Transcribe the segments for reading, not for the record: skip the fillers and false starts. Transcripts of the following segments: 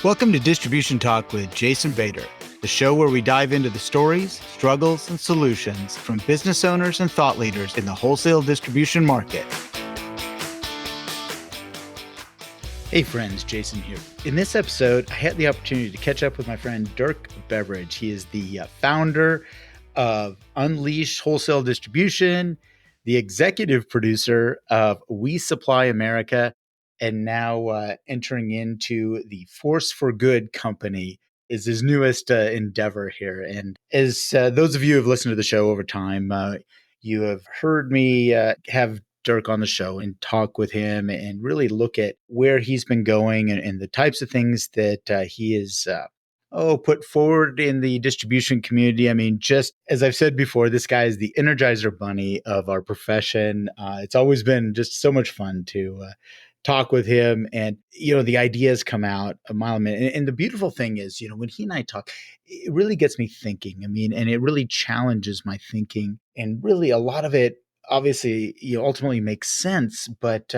Welcome to Distribution Talk with Jason Bader, the show where we dive into the stories, struggles, and solutions from business owners and thought leaders in the wholesale distribution market. Hey friends, Jason here. In this episode, I had the opportunity to catch up with my friend Dirk Beveridge. He is the founder of Wholesale Distribution, the executive producer of We Supply America, and now entering into the Force for Good company is his newest endeavor here. And as those of you who have listened to the show over time, you have heard me have Dirk on the show and talk with him and really look at where he's been going and the types of things that he is put forward in the distribution community. I mean, just as I've said before, this guy is the Energizer Bunny of our profession. It's always been just so much fun to talk with him, and the ideas come out a mile a minute. And the beautiful thing is, when he and I talk, it really gets me thinking. I mean, and it really challenges my thinking, and really a lot of it obviously ultimately makes sense. But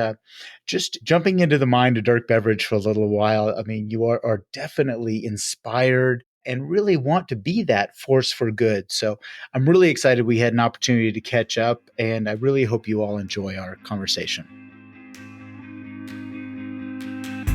just jumping into the mind of Dirk Beveridge for a little while, I mean, you are definitely inspired and really want to be that force for good. So I'm really excited we had an opportunity to catch up, and I really hope you all enjoy our conversation.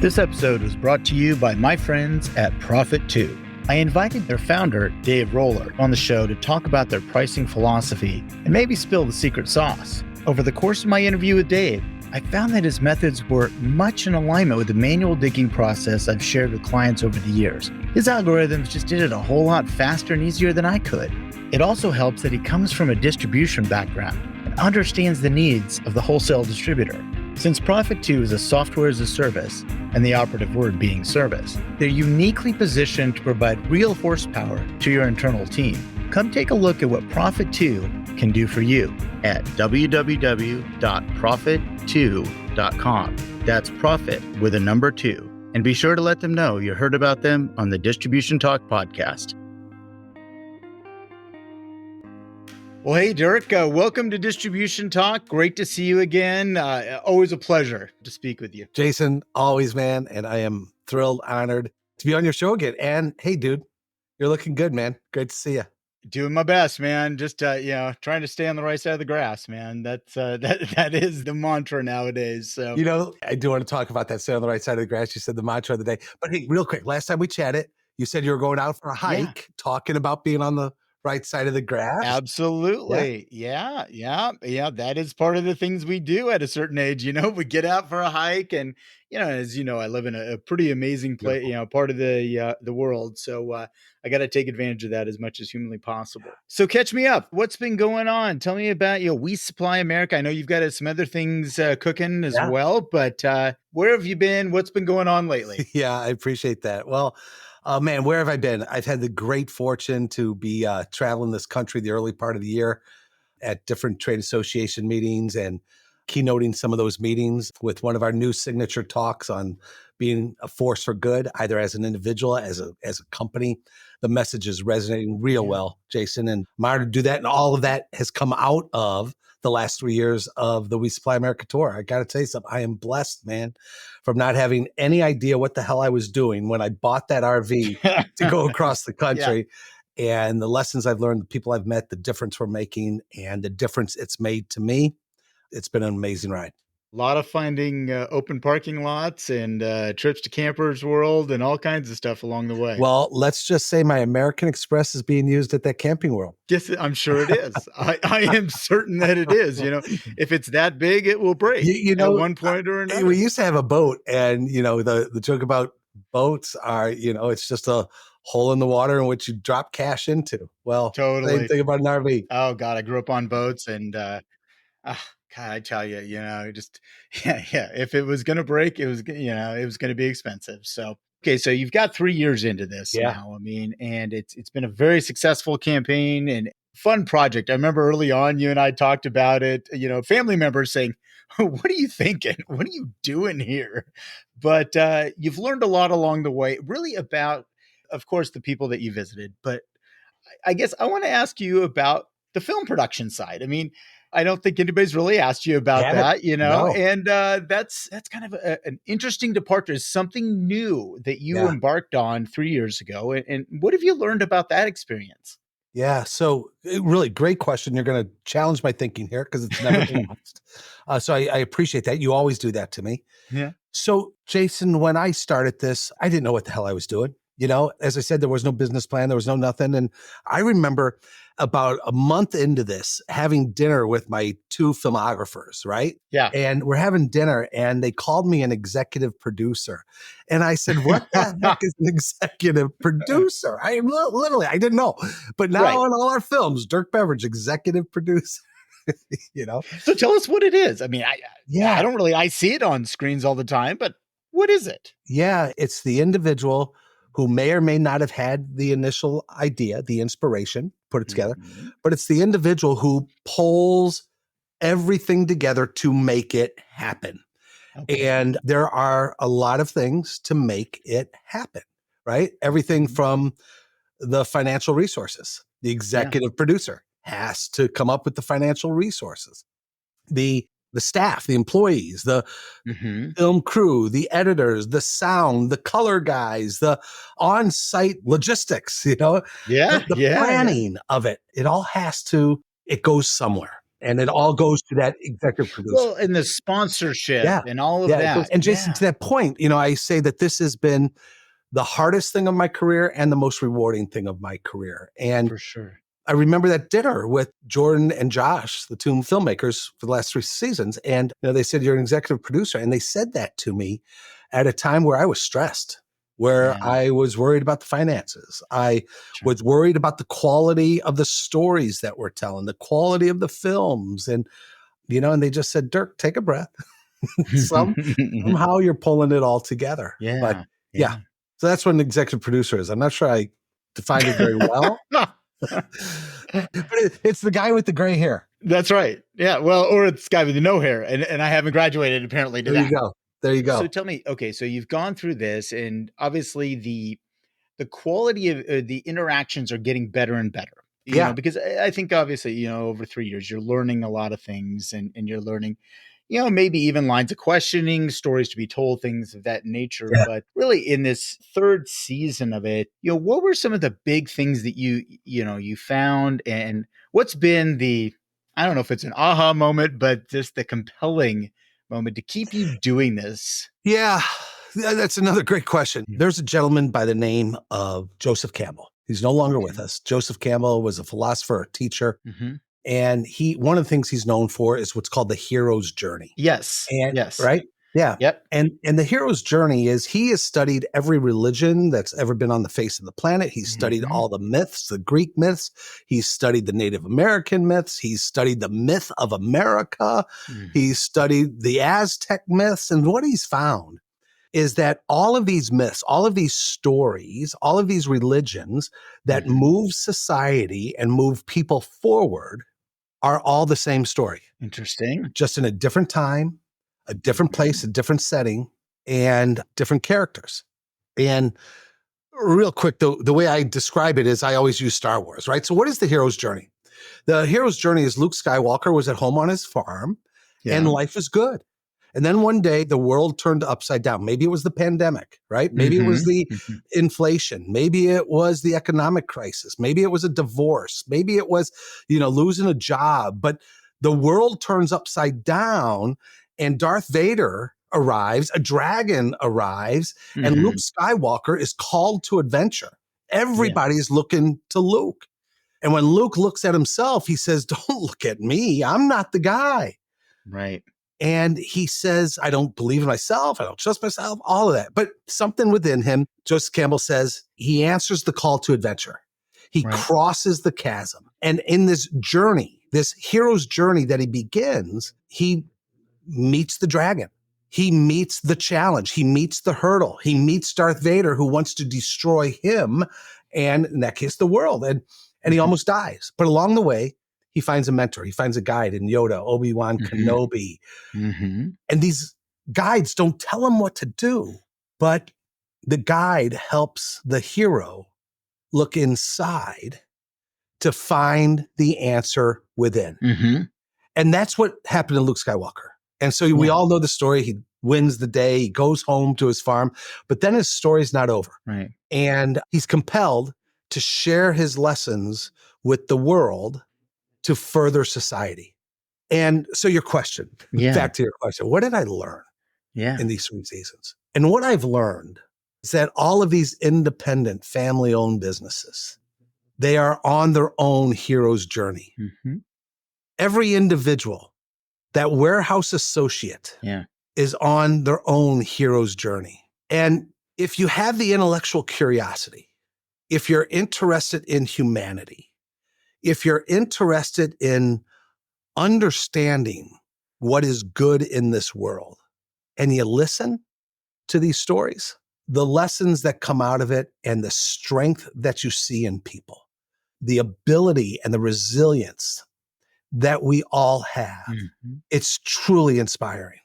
This episode was brought to you by my friends at Profit2. I invited their founder, Dave Roller, on the show to talk about their pricing philosophy and maybe spill the secret sauce. Over the course of my interview with Dave, I found that his methods were much in alignment with the manual digging process I've shared with clients over the years. His algorithms just did it a whole lot faster and easier than I could. It also helps that he comes from a distribution background and understands the needs of the wholesale distributor. Since Profit2 is a software as a service, and the operative word being service, they're uniquely positioned to provide real horsepower to your internal team. Come take a look at what Profit2 can do for you at www.profit2.com. That's profit with a number 2. And be sure to let them know you heard about them on the Distribution Talk podcast. Well, hey, Dirk, welcome to Distribution Talk. Great to see you again. Always a pleasure to speak with you. Jason, always, man. And I am thrilled, honored to be on your show again. And hey, dude, you're looking good, man. Great to see you. Doing my best, man. Just, trying to stay on the right side of the grass, man. That's, that is the mantra nowadays. So, I do want to talk about that, stay on the right side of the grass. You said the mantra of the day. But hey, real quick, last time we chatted, you said you were going out for a hike, talking about being on the right side of the grass. Absolutely. Yeah. That is part of the things we do at a certain age. We get out for a hike, and as you know, I live in a pretty amazing place, part of the world. So I got to take advantage of that as much as humanly possible. So catch me up. What's been going on? Tell me about We Supply America. I know you've got some other things cooking as well, but where have you been? What's been going on lately? Yeah, I appreciate that. Well, man, where have I been? I've had the great fortune to be traveling this country the early part of the year at different trade association meetings and keynoting some of those meetings with one of our new signature talks on being a force for good, either as an individual, as a company. The message is resonating real well, Jason, and I'm honored to do that. And all of that has come out of the last 3 years of the We Supply America tour. I got to tell you something. I am blessed, man, from not having any idea what the hell I was doing when I bought that RV to go across the country. Yeah. And the lessons I've learned, the people I've met, the difference we're making, and the difference it's made to me. It's been an amazing ride. A lot of finding open parking lots and trips to Campers World and all kinds of stuff along the way. Well, let's just say my American Express is being used at that Camping World. Yes, I'm sure it is. I am certain that it is. If it's that big, it will break at one point or another. We used to have a boat, and the joke about boats are, it's just a hole in the water in which you drop cash into. Well, totally. Same thing about an RV. Oh God, I grew up on boats, and God, I tell you, just if it was going to break, it was going to be expensive. So, okay. So you've got 3 years into this now. I mean, and it's been a very successful campaign and fun project. I remember early on, you and I talked about it, family members saying, what are you thinking? What are you doing here? But you've learned a lot along the way, really about, of course, the people that you visited. But I guess I want to ask you about the film production side. I mean, I don't think anybody's really asked you about Haven't. that, No. and that's kind of an interesting departure, something new that you Yeah. embarked on 3 years ago. And what have you learned about that experience? Yeah. So, really great question. You're going to challenge my thinking here because it's never been asked. So I appreciate that. You always do that to me. Yeah. So, Jason, when I started this, I didn't know what the hell I was doing. As I said, there was no business plan, there was no nothing. And I remember about a month into this having dinner with my two filmographers, right? Yeah. And we're having dinner and they called me an executive producer. And I said, what the heck is an executive producer? Literally, I didn't know. But Right. now in all our films, Dirk Beveridge, executive producer, you know? So tell us what it is. I mean, I Yeah. don't really I see it on screens all the time, but what is it? Yeah, it's the individual who may or may not have had the initial idea, the inspiration, put it together, Mhm. but it's the individual who pulls everything together to make it happen. Okay. And there are a lot of things to make it happen, right? Everything Mhm. from the financial resources. The Yeah. executive producer has to come up with the financial resources. The staff, the employees, the Mhm. film crew, the editors, the sound, the color guys, the on-site logistics, the, Yeah, the yeah, yeah. planning of it. It goes somewhere. And it all goes to that executive producer. Well, and the sponsorship Yeah. and all of Yeah. It goes. that. And Jason, Yeah, to that point, I say that this has been the hardest thing of my career and the most rewarding thing of my career. And for sure. I remember that dinner with Jordan and Josh, the two filmmakers for the last 3 seasons. And they said, you're an executive producer. And they said that to me at a time where I was stressed, where Yeah, I was worried about the finances. I sure. was worried about the quality of the stories that we're telling, the quality of the films. And they just said, Dirk, take a breath. Somehow you're pulling it all together. But Yeah, yeah, yeah. so that's what an executive producer is. I'm not sure I defined it very well, but it's the guy with the gray hair. That's right. Yeah, well, or it's guy with no hair, and I haven't graduated apparently to There you that. go. There you So go. tell me, okay, so you've gone through this, and obviously the quality of the interactions are getting better and better. Yeah. Because I think obviously, over 3 years, you're learning a lot of things, and you're learning, maybe even lines of questioning, stories to be told, things of that nature. Yeah. But really, in this third season of it, what were some of the big things that you found, and what's been I don't know if it's an aha moment, but just the compelling moment to keep you doing this? Yeah. That's another great question. There's a gentleman by the name of Joseph Campbell. He's no longer with Okay. us. Joseph Campbell was a philosopher, a teacher, Hmm. and one of the things he's known for is what's called the hero's journey. Yes. And Yes. right? Yeah. Yep. And the hero's journey is he has studied every religion that's ever been on the face of the planet. He's studied Mhm. all the myths, the Greek myths. He's studied the Native American myths. He's studied the myth of America. Mhm. He's studied the Aztec myths. And what he's found is that all of these myths, all of these stories, all of these religions that Mhm. move society and move people forward are all the same story, Interesting. just in a different time, a different place, Mhm. a different setting, and different characters. And real quick, the way I describe it is I always use Star Wars, right? So, what is the hero's journey? The hero's journey is Luke Skywalker was at home on his farm and Yeah. life is good. And then one day the world turned upside down. Maybe it was the pandemic, right? Maybe it was Mhm. the Mhm. inflation. Maybe it was the economic crisis. Maybe it was a divorce. Maybe it was, losing a job. But the world turns upside down and Darth Vader arrives, a dragon arrives, and Luke Mhm. Skywalker is called to adventure. Yeah. Everybody's looking to Luke. And when Luke looks at himself, he says, don't look at me. I'm not the guy. Right. And he says, I don't believe in myself. I don't trust myself, all of that. But something within him, Joseph Campbell says, he answers the call to adventure. He Right. crosses the chasm. And in this journey, this hero's journey that he begins, he meets the dragon. He meets the challenge. He meets the hurdle. He meets Darth Vader, who wants to destroy him, and in that case, the world. And he Mhm. almost dies. But along the way, he finds a mentor. He finds a guide in Yoda, Obi-Wan Mhm. Kenobi. Mhm. And these guides don't tell him what to do, but the guide helps the hero look inside to find the answer within. Mhm. And that's what happened to Luke Skywalker. And so we all know the story. He wins the day, he goes home to his farm, but then his story's not over. Right. And he's compelled to share his lessons with the world to further society. And so your question, back to your question, what did I learn in these 3 seasons? And what I've learned is that all of these independent family-owned businesses, they are on their own hero's journey. Mm-hmm. Every individual, that warehouse associate is on their own hero's journey. And if you have the intellectual curiosity, if you're interested in humanity, if you're interested in understanding what is good in this world, and you listen to these stories, the lessons that come out of it and the strength that you see in people, the ability and the resilience that we all have, it's truly inspiring.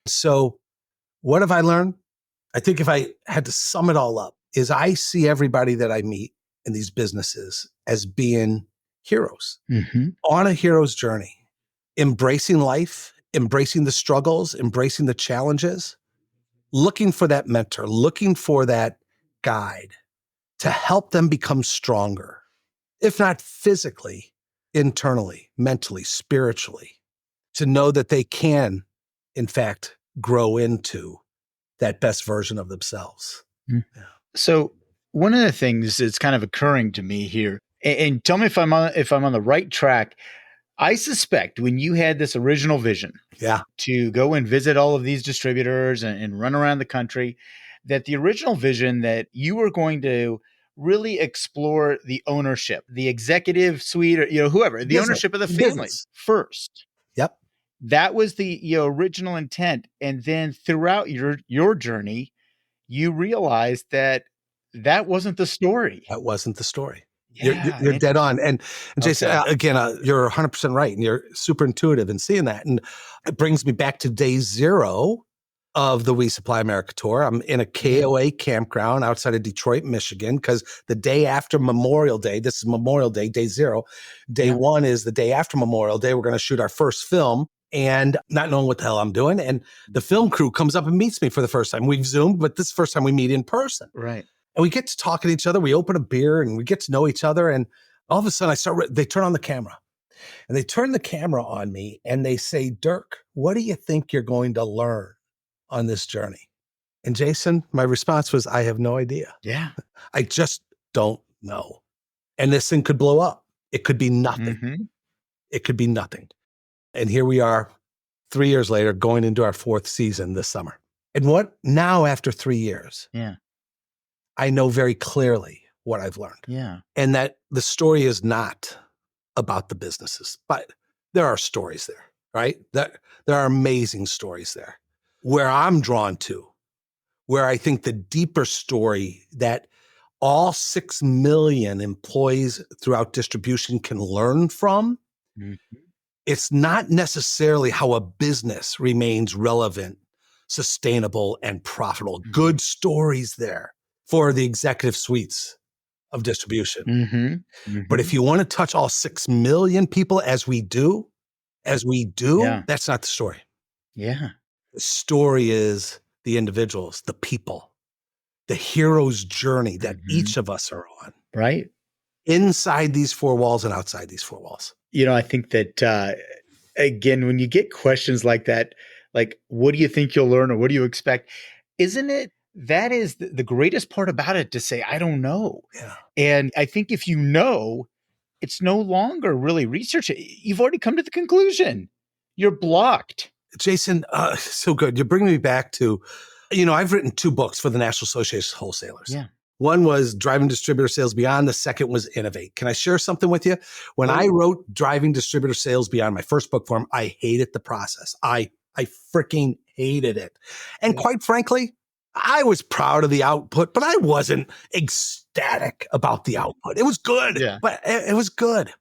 So what have I learned? I think if I had to sum it all up, is I see everybody that I meet in these businesses as being heroes on a hero's journey, embracing life, embracing the struggles, embracing the challenges, looking for that mentor, looking for that guide to help them become stronger, if not physically, internally, mentally, spiritually, to know that they can, in fact, grow into that best version of themselves. So one of the things that's kind of occurring to me here, and tell me if I'm on the right track. I suspect when you had this original vision to go and visit all of these distributors and run around the country, that the original vision that you were going to really explore the ownership, the executive suite, or whoever, the ownership of the family first. Yep. That was the original intent. And then throughout your journey, you realized that wasn't the story. That wasn't the story. You're dead on. And Jason, again, you're 100% right. And you're super intuitive in seeing that. And it brings me back to day 0 of the We Supply America tour. I'm in a KOA campground outside of Detroit, Michigan, because the day after Memorial Day, this is Memorial Day, day 0. Day 1 is the day after Memorial Day. We're going to shoot our first film and not knowing what the hell I'm doing. And the film crew comes up and meets me for the first time. We've Zoomed, but this is the first time we meet in person. Right. And we get to talk to each other. We open a beer and we get to know each other. And all of a sudden they turn on the camera and they turn the camera on me and they say, Dirk, what do you think you're going to learn on this journey? And Jason, my response was, I have no idea. Yeah. I just don't know. And this thing could blow up. It could be nothing. It could be nothing. And here we are 3 years later, going into our 4th season this summer. And what now after 3 years? I know very clearly what I've learned. And that the story is not about the businesses, but there are stories there, right? There are amazing stories there. Where I'm drawn to, where I think the deeper story that all 6 million employees throughout distribution can learn from, it's not necessarily how a business remains relevant, sustainable, and profitable. Good stories there for the executive suites of distribution. But if you want to touch all 6 million people as we do, that's not the story. The story is the individuals, the people, the hero's journey that each of us are on. Right. Inside these 4 walls and outside these 4 walls. I think that, again, when you get questions like that, like, what do you think you'll learn or what do you expect? Isn't it? That is the greatest part about it, to say, I don't know. And I think if you know, it's no longer really research. You've already come to the conclusion. You're blocked. Jason, so good. You're bringing me back to, I've written 2 books for the National Association of Wholesalers. One was Driving Distributor Sales Beyond. The second was Innovate. Can I share something with you? When I wrote Driving Distributor Sales Beyond, my first book form, I hated the process. I freaking hated it. And quite frankly, I was proud of the output, but I wasn't ecstatic about the output. It was good, but it was good.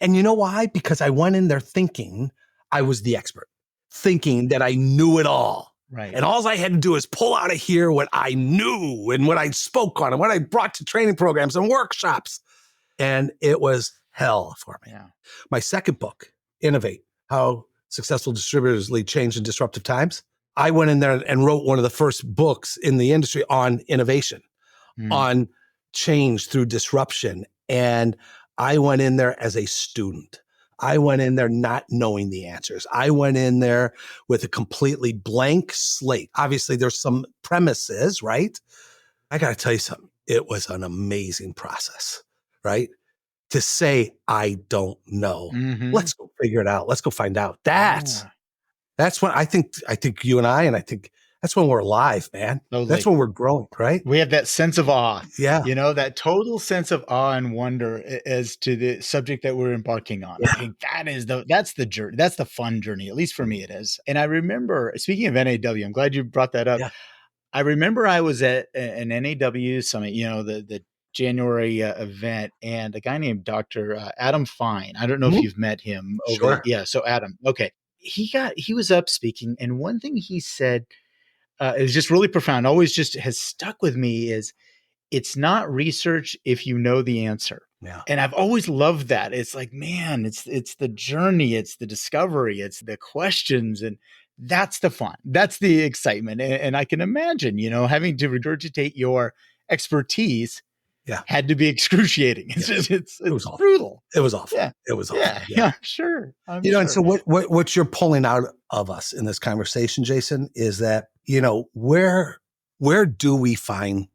And you know why? Because I went in there thinking I was the expert, thinking that I knew it all. Right. And all I had to do is pull out of here what I knew and what I spoke on and what I brought to training programs and workshops. And it was hell for me. My second book, Innovate, how successful distributors lead change in disruptive times. I went in there and wrote one of the first books in the industry on innovation, Mm. on change through disruption. And I went in there as a student. I went in there not knowing the answers. I went in there with a completely blank slate. Obviously, there's some premises, right? I got to tell you something. It was an amazing process, right? To say, I don't know. Mm-hmm. Let's go figure it out. Let's go find out. Yeah. That's when I think you and I think that's when we're alive, man. That's Totally. when we're growing, right? We have that sense of awe, Yeah. that total sense of awe and wonder as to the subject that we're embarking on. I Yeah. think that's the journey. That's the fun journey. At least for me, it is. And I remember, speaking of NAW, I'm glad you brought that up. Yeah. I remember I was at an NAW summit, the January event, and a guy named Dr. Adam Fine. I don't know if Mhm. you've met him over the, Sure. yeah. So Adam, okay. He was up speaking, and one thing he said, is just really profound, always just has stuck with me, is it's not research if you know the answer. Yeah. And I've always loved that. It's like, man, it's the journey, it's the discovery, it's the questions, and that's the fun. That's the excitement. And I can imagine, having to regurgitate your expertise Yeah. had to be excruciating. It's Yeah. just it's It was awful. brutal. It was awful. Yeah. It was awful. Yeah. Yeah. I'm sure. I'm And so sure. what you're pulling out of us in this conversation, Jason, is that, where do we find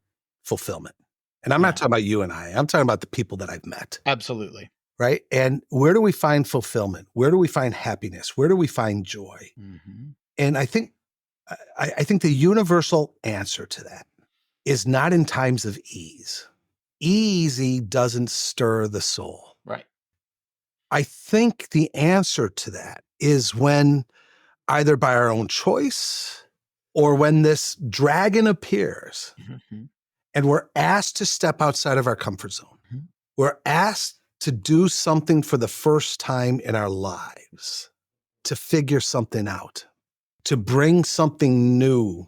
fulfillment? And I'm not Yeah. talking about you and I'm talking about the people that I've met, Absolutely. right? And where do we find fulfillment? Where do we find happiness? Where do we find joy? Mm-hmm. And I think the universal answer to that is not in times of ease. Easy doesn't stir the soul. Right. I think the answer to that is when, either by our own choice or when this dragon appears Mm-hmm. and we're asked to step outside of our comfort zone. Mhm. We're asked to do something for the first time in our lives, to figure something out, to bring something new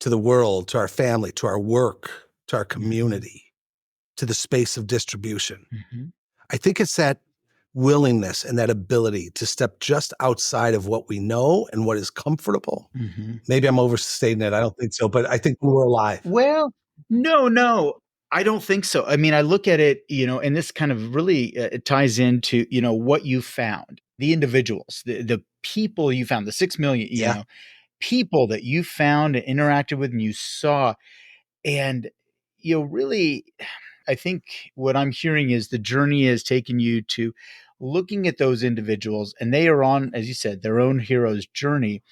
to the world, to our family, to our work, to our community, to the space of distribution. Mm-hmm. I think it's that willingness and that ability to step just outside of what we know and what is comfortable. Mm-hmm. Maybe I'm overstating it. I don't think so, but I think we're alive. Well, no, I don't think so. I mean, I look at it, and this kind of really it ties into, what you found, the individuals, the people you found, the 6 million, Yeah. people that you found and interacted with and you saw. And, really, I think what I'm hearing is the journey has taken you to looking at those individuals, and they are on, as you said, their own hero's journey.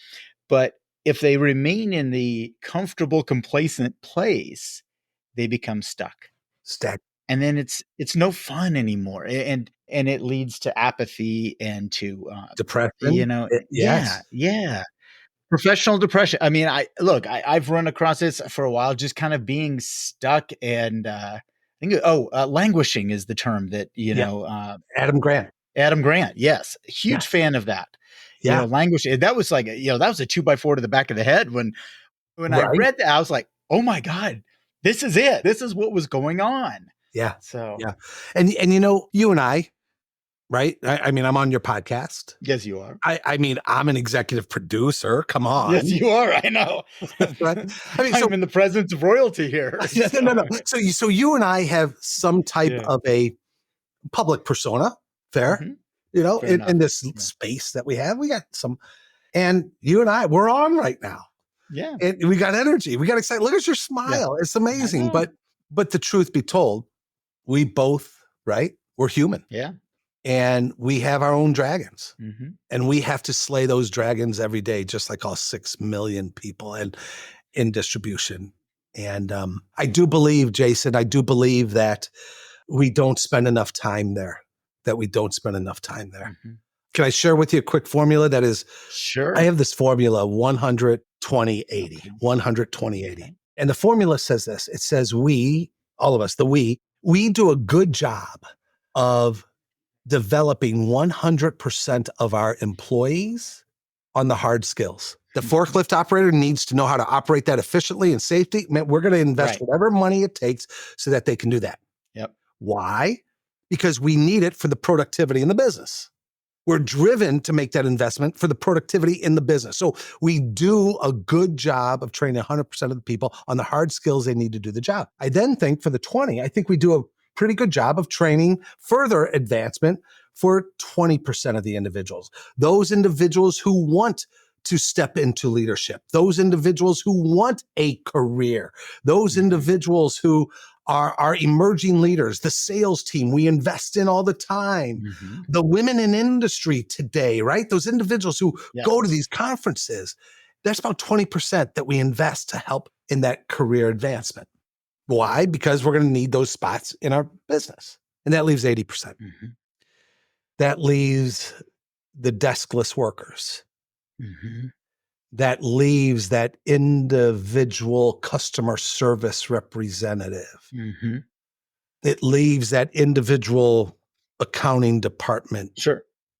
But if they remain in the comfortable, complacent place, they become stuck. Stack And then it's no fun anymore. And it leads to apathy and to depression. yeah, Yes. yeah. Professional depression. I mean, I've run across this for a while, just kind of being stuck and I think languishing is the term that, Yeah. Adam Grant. Adam Grant. Yes. Huge Yes. fan of that. Yeah. Languishing. That was like, that was a 2x4 to the back of the head when I Right. read that. I was like, oh my God, this is it. This is what was going on. Yeah. So Yeah. And you and I, right? I mean, I'm on your podcast. yes, you are. I mean, I'm an executive producer. Come on. Yes, you are. I know. Right? I mean, I'm in the presence of royalty here. no. So you and I have some type Yeah. of a public persona. Fair. Mhm. Fair In enough. this Yeah. space that we have, we got some, and you and I, we're on right now. Yeah. And we got energy. We got excited. Look at your smile. It's amazing. know. But the truth be told, we both, right? We're human. Yeah. And we have our own dragons. Mm-hmm. And we have to slay those dragons every day, just like all 6 million people and in distribution. And I do believe, Jason, that we don't spend enough time there, Mm-hmm. Can I share with you a quick formula that is, Sure. I have this formula 100, 20, 80, Okay. 100, 20, 80. Okay. And the formula says this. It says we, all of us, we do a good job of developing 100% of our employees on the hard skills. The forklift operator needs to know how to operate that efficiently and safety. Man, we're going to invest Right. whatever money it takes so that they can do that. Yep. Why? Because we need it for the productivity in the business. We're driven to make that investment for the productivity in the business. So we do a good job of training 100% of the people on the hard skills they need to do the job. I then think for the 20, I think we do a pretty good job of training further advancement for 20% of the individuals. Those individuals who want to step into leadership, those individuals who want a career, those individuals who are emerging leaders, the sales team we invest in all the time, the women in industry today, right? Those individuals who go to these conferences, that's about 20% that we invest to help in that career advancement. Why? Because we're going to need those spots in our business. And that leaves 80%. That leaves the deskless workers. That leaves that individual customer service representative. It leaves that individual accounting department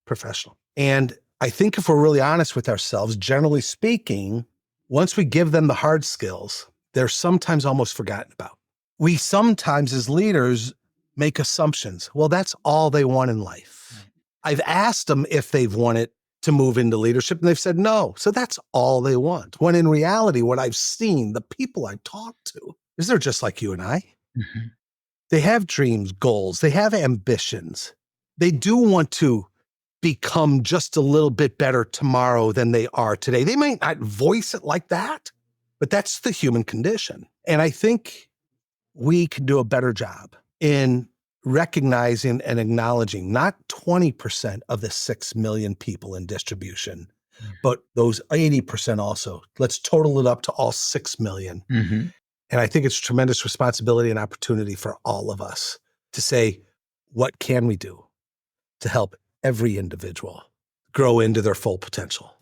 professional. And I think if we're really honest with ourselves, generally speaking, once we give them the hard skills, they're sometimes almost forgotten about. We sometimes as leaders make assumptions. Well, that's all they want in life. I've asked them if they've wanted to move into leadership, and they've said no. So that's all they want. When in reality, what I've seen, the people I've talked to, is they're just like you and I. They have dreams, goals, they have ambitions. They do want to become just a little bit better tomorrow than they are today. They might not voice it like that, but that's the human condition. And I think we can do a better job in recognizing and acknowledging not 20% of the 6 million people in distribution, but those 80% also. Let's total it up to all 6 million. And I think it's tremendous responsibility and opportunity for all of us to say, what can we do to help every individual grow into their full potential?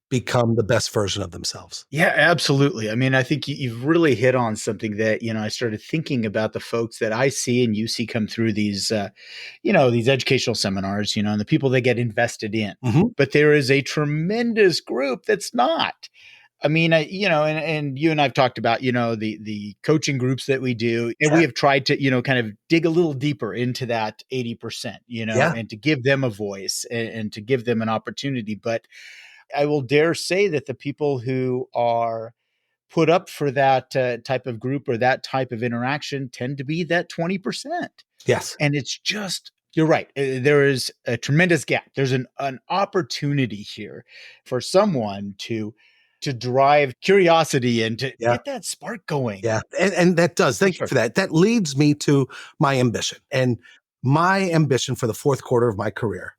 Become the best version of themselves. Yeah, absolutely. I mean, I think you've really hit on something that, I started thinking about the folks that I see and you see come through these, these educational seminars, and the people that get invested in. But there is a tremendous group that's not. I mean, and you and I've talked about, the coaching groups that we do, and we have tried to, kind of dig a little deeper into that 80%, and to give them a voice and to give them an opportunity. But I will dare say that the people who are put up for that type of group or that type of interaction tend to be that 20%. Yes. And it's just, you're right. There is a tremendous gap. There's an opportunity here for someone to drive curiosity and to get that spark going. Yeah. And that does. Thank you for that. That leads me to my ambition. And my ambition for the fourth quarter of my career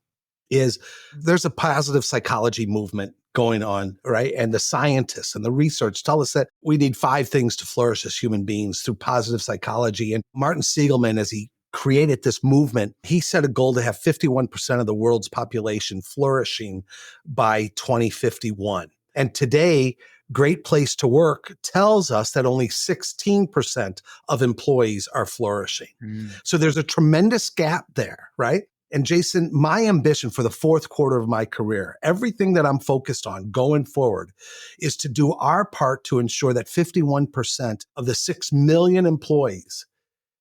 is there's a positive psychology movement going on, right? And the scientists and the research tell us that we need 5 things to flourish as human beings through positive psychology. And Martin Siegelman, as he created this movement, he set a goal to have 51% of the world's population flourishing by 2051. And today, Great Place to Work tells us that only 16% of employees are flourishing. So there's a tremendous gap there, right? And Jason, my ambition for the fourth quarter of my career, everything that I'm focused on going forward, is to do our part to ensure that 51% of the 6 million employees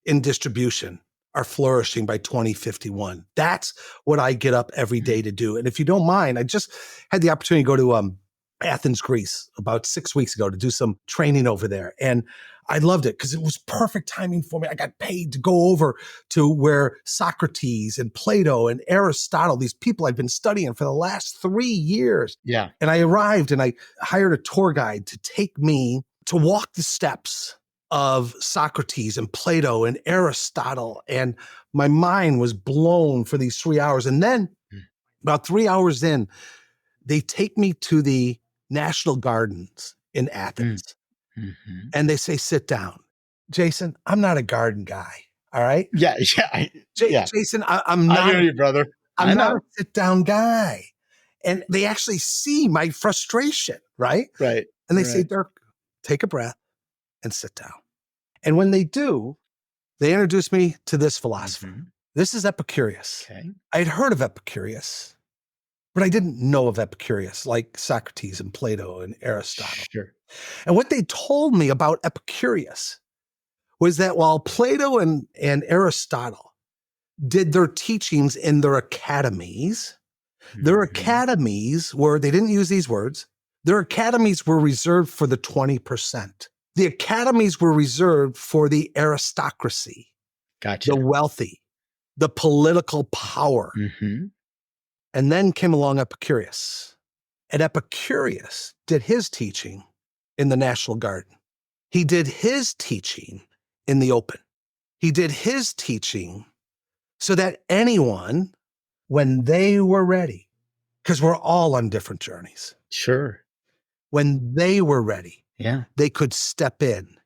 in distribution are flourishing by 2051. That's what I get up every day to do. And if you don't mind, I just had the opportunity to go to Athens, Greece, about 6 weeks ago to do some training over there. And I loved it because it was perfect timing for me. I got paid to go over to where Socrates and Plato and Aristotle, these people I've been studying for the last 3 years. And I arrived and I hired a tour guide to take me to walk the steps of Socrates and Plato and Aristotle. And my mind was blown for these 3 hours. And then about 3 hours in, they take me to the National Gardens in Athens. And they say, sit down. Jason, I'm not a garden guy. All right. Jason, I'm not. I know you, brother. I'm not a sit down guy. And they actually see my frustration. Right. Right. And they say, Dirk, take a breath and sit down. And when they do, they introduce me to this philosopher. This is Epicurus. I had heard of Epicurus, but I didn't know of Epicurus like Socrates and Plato and Aristotle. And what they told me about Epicurus was that while Plato and Aristotle did their teachings in their academies, Their Mhm. academies they didn't use these words. Their academies were reserved for the 20%. The academies were reserved for the aristocracy, the Gotcha. wealthy, the political power. Mhm. And then came along Epicurus. And Epicurus did his teaching in the National Garden. He did his teaching in the open. He did his teaching so that anyone, when they were ready, because we're all on different journeys, Sure. when they were ready, Yeah. they could step in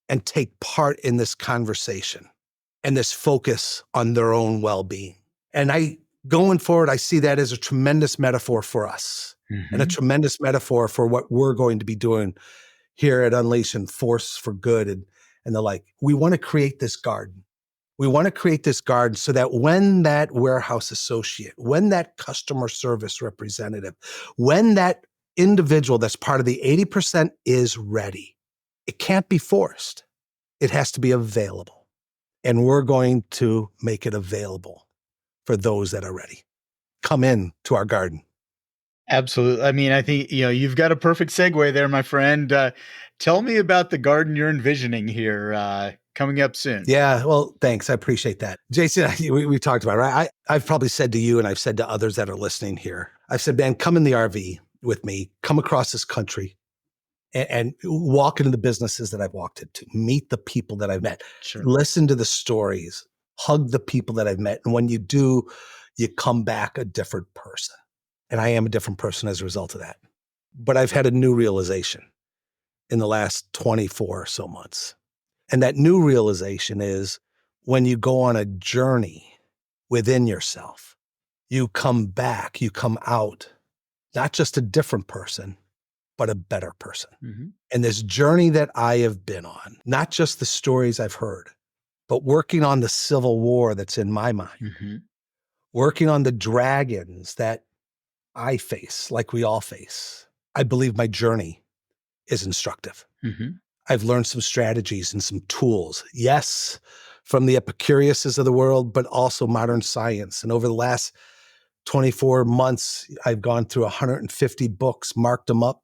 and take part in this conversation and this focus on their own well-being. And going forward, I see that as a tremendous metaphor for us and a Mhm. tremendous metaphor for what we're going to be doing here at Unleash and Force for Good and the like. We want to create this garden. We want to create this garden so that when that warehouse associate, when that customer service representative, when that individual that's part of the 80% is ready, it can't be forced. It has to be available. And we're going to make it available for those that are ready. Come in to our garden. Absolutely. I mean, I think, you've got a perfect segue there, my friend. Tell me about the garden you're envisioning here, coming up soon. Yeah, well, thanks. I appreciate that. Jason, we talked about it, right? I've probably said to you and I've said to others that are listening here, I've said, man, come in the RV with me, come across this country and walk into the businesses that I've walked into, meet the people that I've met, Sure. listen to the stories, hug the people that I've met. And when you do, you come back a different person. And I am a different person as a result of that. But I've had a new realization in the last 24 or so months. And that new realization is when you go on a journey within yourself, you come back, you come out, not just a different person, but a better person. Mhm. And this journey that I have been on, not just the stories I've heard, but working on the civil war that's in my mind, Mhm. working on the dragons that I face, like we all face. I believe my journey is instructive. Mhm. I've learned some strategies and some tools. Yes, from the Epicureuses of the world, but also modern science. And over the last 24 months, I've gone through 150 books, marked them up,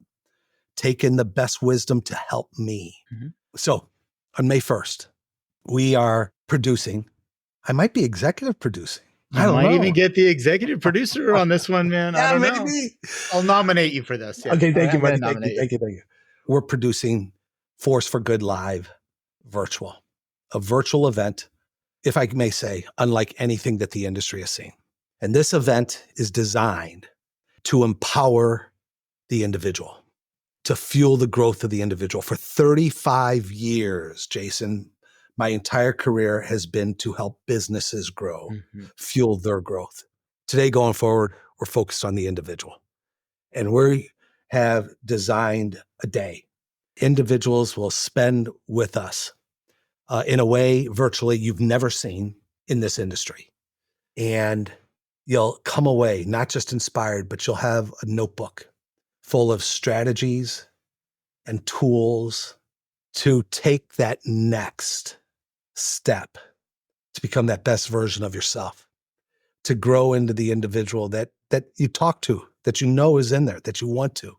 taken the best wisdom to help me. Mhm. So on May 1st, we are producing. I might be executive producing. You I don't might even know. get the executive producer on this one, man. I Yeah, don't know. maybe. I'll nominate you for this. Yeah. Okay, thank you, I'm going buddy. to Thank you. nominate you. Thank you. Thank you. We're producing Force for Good Live virtual, a virtual event, if I may say, unlike anything that the industry has seen. And this event is designed to empower the individual, to fuel the growth of the individual. For 35 years, Jason, my entire career has been to help businesses grow, Mhm. fuel their growth. Today, going forward, we're focused on the individual. And we have designed a day. Individuals will spend with us in a way virtually you've never seen in this industry. And you'll come away not just inspired, but you'll have a notebook full of strategies and tools to take that next step to become that best version of yourself, to grow into the individual that you talk to, that you know is in there, that you want to.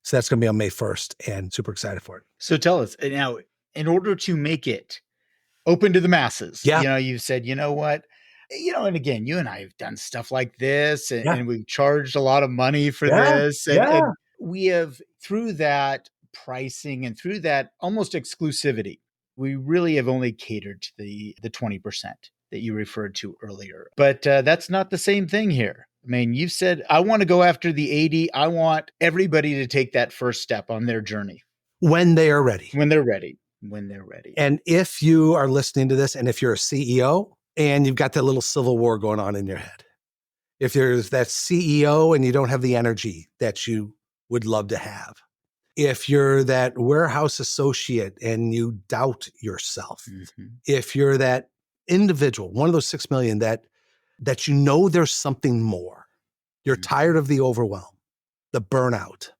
So that's going to be on May 1st and super excited for it. So tell us now, in order to make it open to the masses, Yeah. you've said, you know what, and again, you and I have done stuff like this Yeah. and we've charged a lot of money for Yeah. this. And, Yeah. and we have, through that pricing and through that almost exclusivity, we really have only catered to the 20% that you referred to earlier. But that's not the same thing here. I mean, you've said, I want to go after the 80. I want everybody to take that first step on their journey When they are ready. when they're ready. When they're ready. And if you are listening to this, and if you're a CEO and you've got that little civil war going on in your head, if there's that CEO and you don't have the energy that you would love to have, if you're that warehouse associate and you doubt yourself, Mhm. if you're that individual, one of those 6 million that you know there's something more, you're tired Mhm. of the overwhelm, the burnout,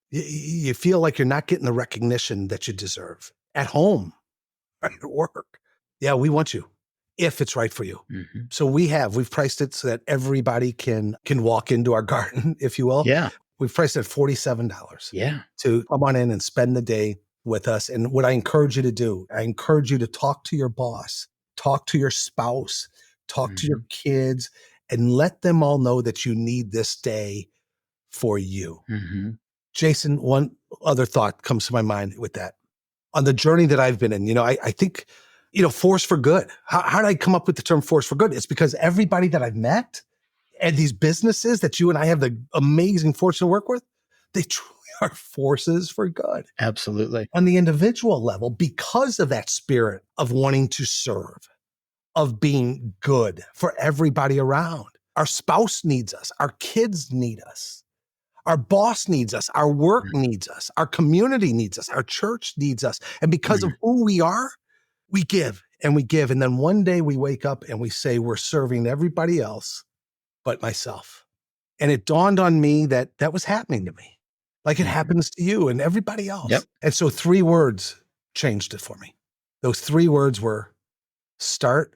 you feel like you're not getting the recognition that you deserve at home, right, at work. Yeah, we want you. if it's right for you. Mm-hmm. So we've priced it so that everybody can walk into our garden, if you will. Yeah. We've priced it at $47 Yeah. to come on in and spend the day with us. And what I encourage you to do, I encourage you to talk to your boss, talk to your spouse, talk to your kids, and let them all know that you need this day for you. Mm-hmm. Jason, one other thought comes to my mind with that. On the journey that I've been in, I think, force for good. How did I come up with the term force for good? It's because everybody that I've met and these businesses that you and I have the amazing fortune to work with, they truly are forces for good. Absolutely. On the individual level, because of that spirit of wanting to serve, of being good for everybody around. Our spouse needs us. Our kids need us. Our boss needs us. Our work needs us. Our community needs us. Our church needs us. And because of who we are, we give and we give. And then one day we wake up and we say, we're serving everybody else but myself. And it dawned on me that that was happening to me, like it happens to you and everybody else. Yep. And so 3 words changed it for me. Those 3 words were start.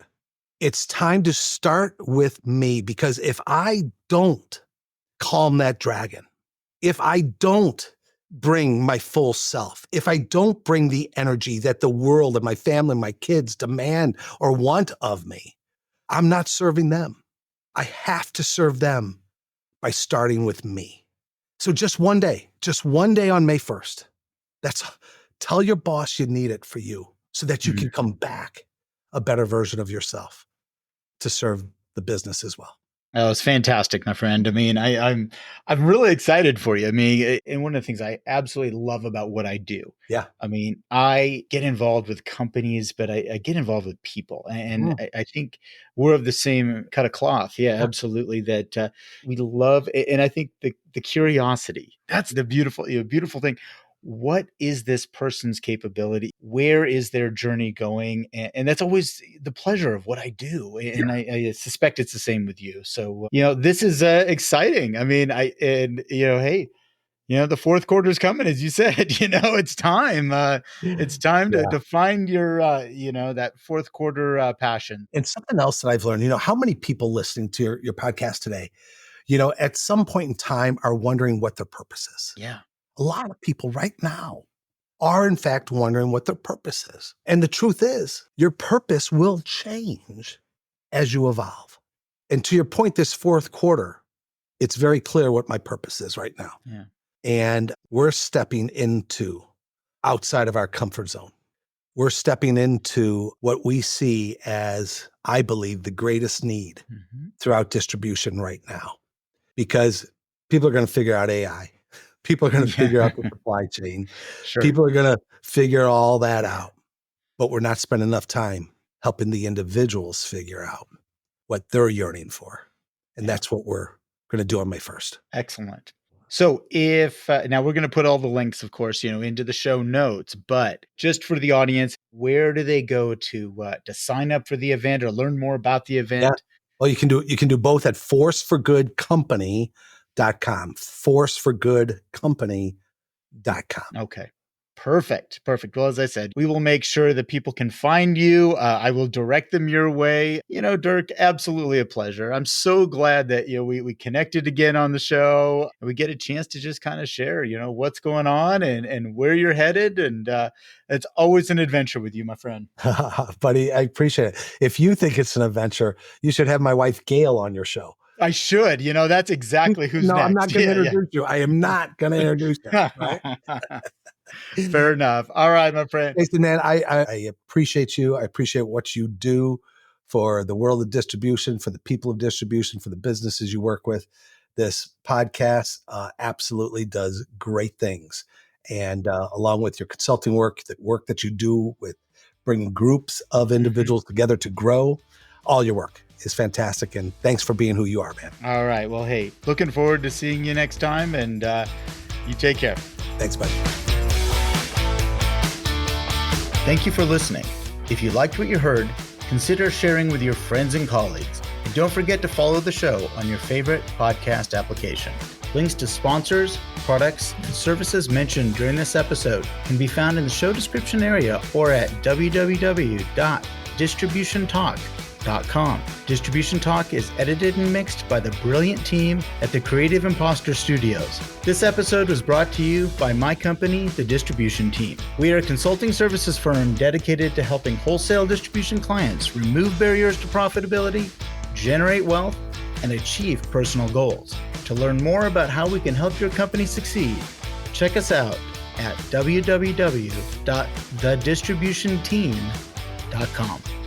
It's time to start with me, because if I don't calm that dragon, if I don't bring my full self, if I don't bring the energy that the world and my family and my kids demand or want of me, I'm not serving them. I have to serve them by starting with me. So just one day on May 1st, tell your boss you need it for you so that you can come back a better version of yourself to serve the business as well. Oh, it's fantastic, my friend. I mean, I'm really excited for you. I mean, and one of the things I absolutely love about what I do. Yeah. I mean, I get involved with companies, but I get involved with people, and I think we're of the same cut of cloth. Yeah, absolutely. That we love, and I think the curiosity. That's the beautiful thing. What is this person's capability? Where is their journey going? And that's always the pleasure of what I do. And I suspect it's the same with you. So, this is exciting. I mean, hey, the fourth quarter is coming, as you said, it's time. It's time to find your, that fourth quarter passion. And something else that I've learned, how many people listening to your podcast today, at some point in time are wondering what their purpose is. Yeah. A lot of people right now are in fact wondering what their purpose is. And the truth is, your purpose will change as you evolve. And to your point, this fourth quarter, it's very clear what my purpose is right now. Yeah. And we're stepping into outside of our comfort zone. We're stepping into what we see as, I believe, the greatest need throughout distribution right now, because people are going to figure out AI. People are going to figure out the supply chain. Sure. People are going to figure all that out, but we're not spending enough time helping the individuals figure out what they're yearning for. And that's what we're going to do on May 1st. Excellent. So if now we're going to put all the links, of course, into the show notes, but just for the audience, where do they go to sign up for the event or learn more about the event? Yeah. Well, you can do both at forceforgoodcompany.com. forceforgoodcompany.com. Okay. Perfect. Well, as I said, we will make sure that people can find you. I will direct them your way. Dirk, absolutely a pleasure. I'm so glad that, we connected again on the show. And we get a chance to just kind of share, what's going on and where you're headed. And it's always an adventure with you, my friend. Buddy, I appreciate it. If you think it's an adventure, you should have my wife, Gail, on your show. I should. That's exactly who's next. No, I'm not going to introduce you. I am not going to introduce you. Right? Fair enough. All right, my friend. Jason, man, I appreciate you. I appreciate what you do for the world of distribution, for the people of distribution, for the businesses you work with. This podcast absolutely does great things. And along with your consulting work, the work that you do with bringing groups of individuals together to grow, all your work is fantastic. And thanks for being who you are, man. All right. Well, hey, looking forward to seeing you next time. And you take care. Thanks, buddy. Thank you for listening. If you liked what you heard, consider sharing with your friends and colleagues. And don't forget to follow the show on your favorite podcast application. Links to sponsors, products, and services mentioned during this episode can be found in the show description area or at www.distributiontalk.com. Distribution Talk is edited and mixed by the brilliant team at the Creative Imposter Studios. This episode was brought to you by my company, The Distribution Team. We are a consulting services firm dedicated to helping wholesale distribution clients remove barriers to profitability, generate wealth, and achieve personal goals. To learn more about how we can help your company succeed, check us out at www.thedistributionteam.com.